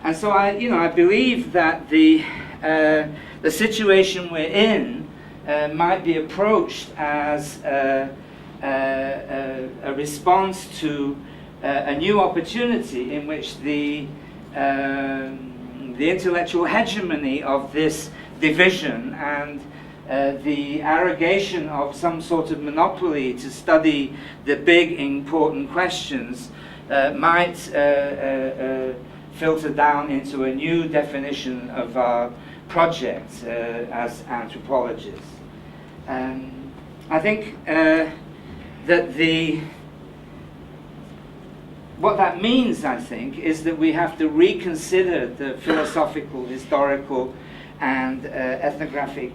And so I believe that the situation we're in might be approached as a response to a new opportunity in which the intellectual hegemony of this division and the arrogation of some sort of monopoly to study the big important questions might filter down into a new definition of our project as anthropologists. I think that what that means, I think, is that we have to reconsider the philosophical, historical, and ethnographic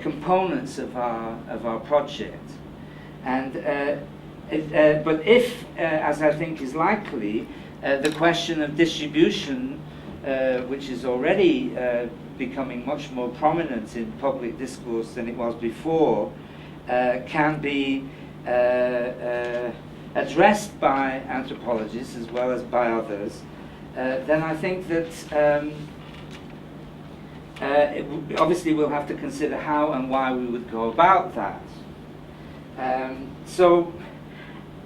components of our project. And but if, as I think is likely, the question of distribution, which is already becoming much more prominent in public discourse than it was before, can be addressed by anthropologists as well as by others, then I think that obviously we'll have to consider how and why we would go about that. So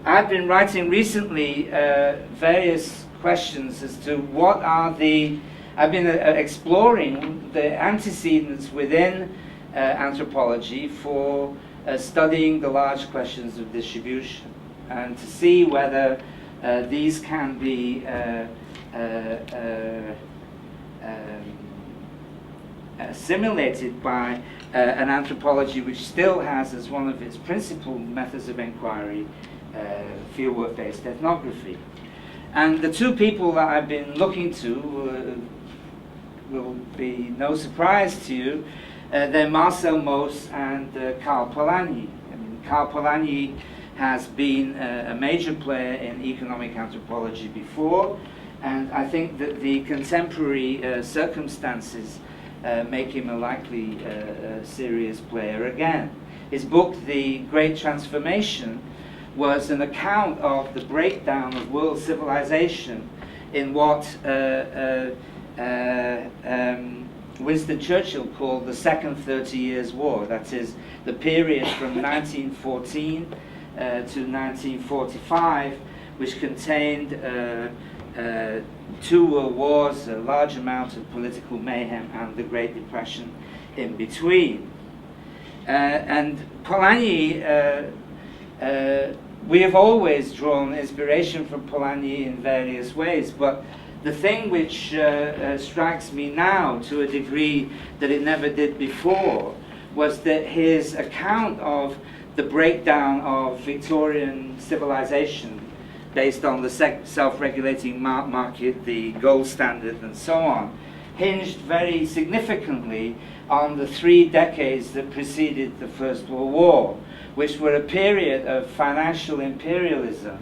I've been writing recently various questions as to what are I've been exploring the antecedents within anthropology for studying the large questions of distribution, and to see whether these can be assimilated by an anthropology which still has as one of its principal methods of inquiry fieldwork-based ethnography. And the two people that I've been looking to will be no surprise to you. They're Marcel Mauss and Karl Polanyi. I mean, Karl Polanyi has been a major player in economic anthropology before, and I think that the contemporary circumstances make him a likely serious player again. His book, The Great Transformation, was an account of the breakdown of world civilization in what Winston Churchill called the Second 30 Years' War. That is, the period from 1914 to 1945, which contained 2 world wars, a large amount of political mayhem, and the Great Depression in between. And Polanyi, we have always drawn inspiration from Polanyi in various ways, but the thing which strikes me now to a degree that it never did before was that his account of the breakdown of Victorian civilization based on the self-regulating market, the gold standard, and so on, hinged very significantly on the 3 decades that preceded the First World War, which were a period of financial imperialism,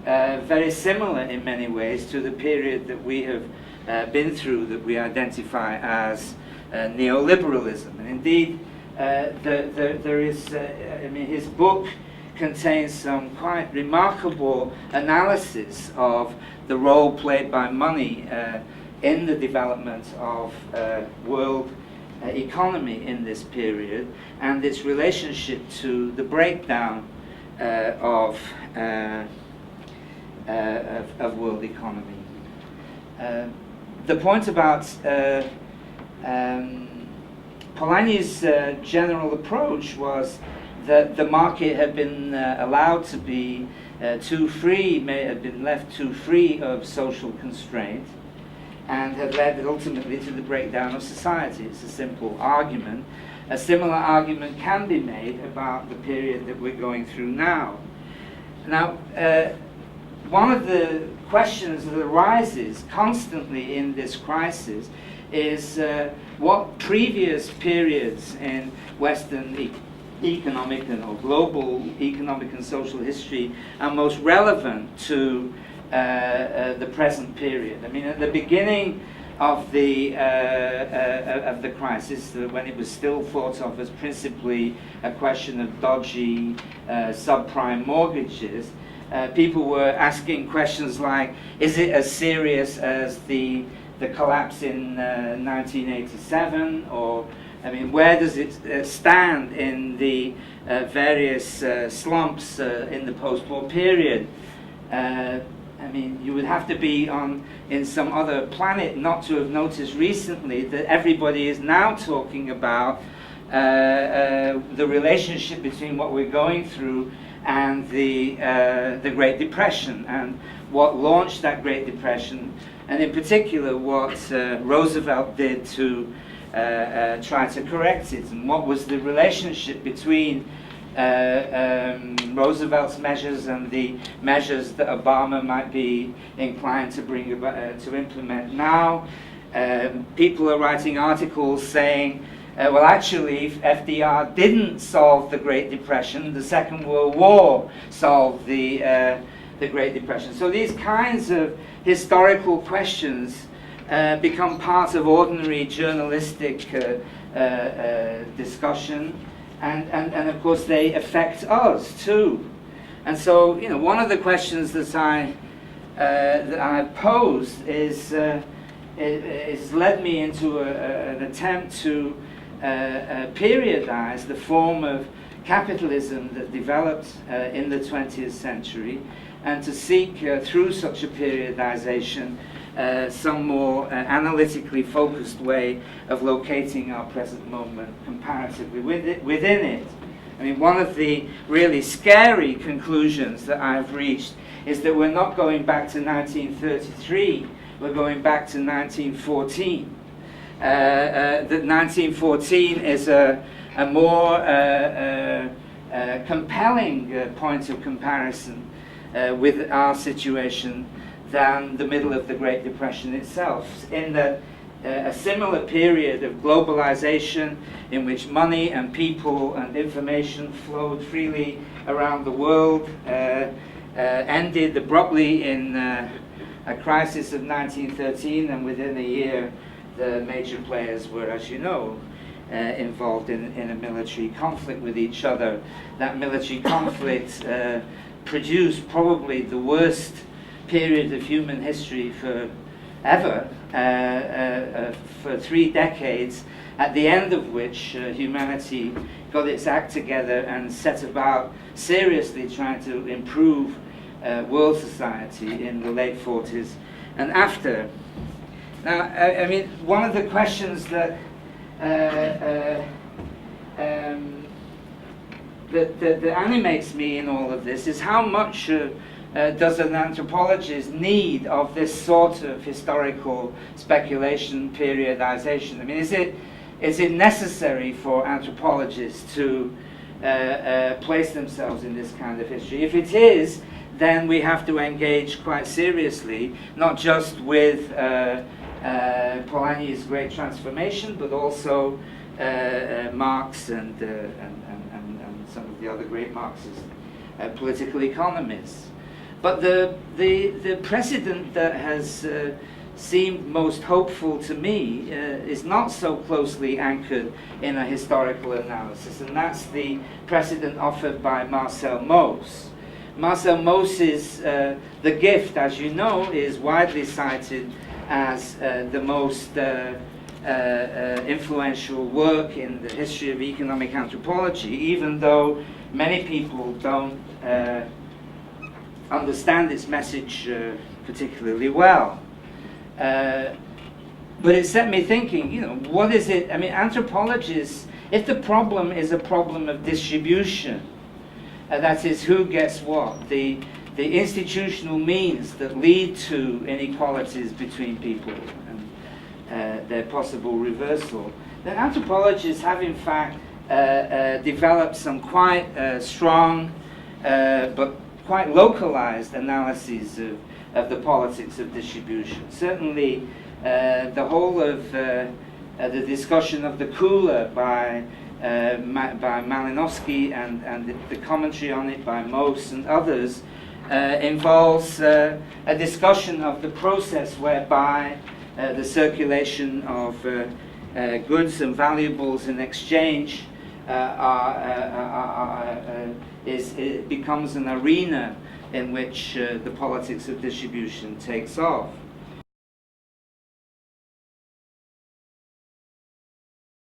very similar in many ways to the period that we have been through, that we identify as neoliberalism. And indeed, there is, I mean, his book contains some quite remarkable analysis of the role played by money in the development of world economy in this period, and its relationship to the breakdown of world economy. The point about Polanyi's general approach was that the market had been allowed to be too free, had been left too free of social constraint, and had led ultimately to the breakdown of society. It's a simple argument. A similar argument can be made about the period that we're going through now. Now, one of the questions that arises constantly in this crisis is what previous periods in Western economic or global economic and social history are most relevant to the present period. I mean, at the beginning of the crisis, when it was still thought of as principally a question of dodgy subprime mortgages, people were asking questions like, is it as serious as the collapse in 1987? Or, I mean, where does it stand in the various slumps in the post-war period? I mean, you would have to be in some other planet not to have noticed recently that everybody is now talking about the relationship between what we're going through and the Great Depression, and what launched that Great Depression, and in particular what Roosevelt did to try to correct it, and what was the relationship between Roosevelt's measures and the measures that Obama might be inclined to bring about, to implement now. People are writing articles saying, well, actually, FDR didn't solve the Great Depression. The Second World War solved the Great Depression. So these kinds of historical questions become part of ordinary journalistic discussion. And of course they affect us too. And so, you know, one of the questions that I posed is led me into an attempt to periodize the form of capitalism that developed in the 20th century, and to seek through such a periodization some more analytically focused way of locating our present moment comparatively within it. I mean, one of the really scary conclusions that I've reached is that we're not going back to 1933, we're going back to 1914. That 1914 is a more compelling point of comparison with our situation than the middle of the Great Depression itself, in that a similar period of globalization in which money and people and information flowed freely around the world ended abruptly in a crisis of 1913, and within a year the major players were, as you know, involved in a military conflict with each other. That military conflict produced probably the worst period of human history for ever, for 3 decades, at the end of which humanity got its act together and set about seriously trying to improve world society in the late 40s and after. Now, I mean, one of the questions that that animates me in all of this is how much does an anthropologist need of this sort of historical speculation, periodization? I mean, is it necessary for anthropologists to place themselves in this kind of history? If it is, then we have to engage quite seriously, not just with Polanyi's Great Transformation, but also Marx and some of the other great Marxist political economists. But the precedent that has seemed most hopeful to me is not so closely anchored in a historical analysis, and that's the precedent offered by Marcel Mauss. Marcel Mauss's The Gift, as you know, is widely cited as the most influential work in the history of economic anthropology, even though many people don't understand its message particularly well. But it set me thinking, you know, what is it? I mean, anthropologists, if the problem is a problem of distribution, that is, who gets what, the institutional means that lead to inequalities between people and their possible reversal, then anthropologists have in fact developed some quite strong but quite localized analyses of the politics of distribution. Certainly the whole of the discussion of the cooler by Malinowski and the commentary on it by Mauss and others involves a discussion of the process whereby the circulation of goods and valuables in exchange it becomes an arena in which the politics of distribution takes off.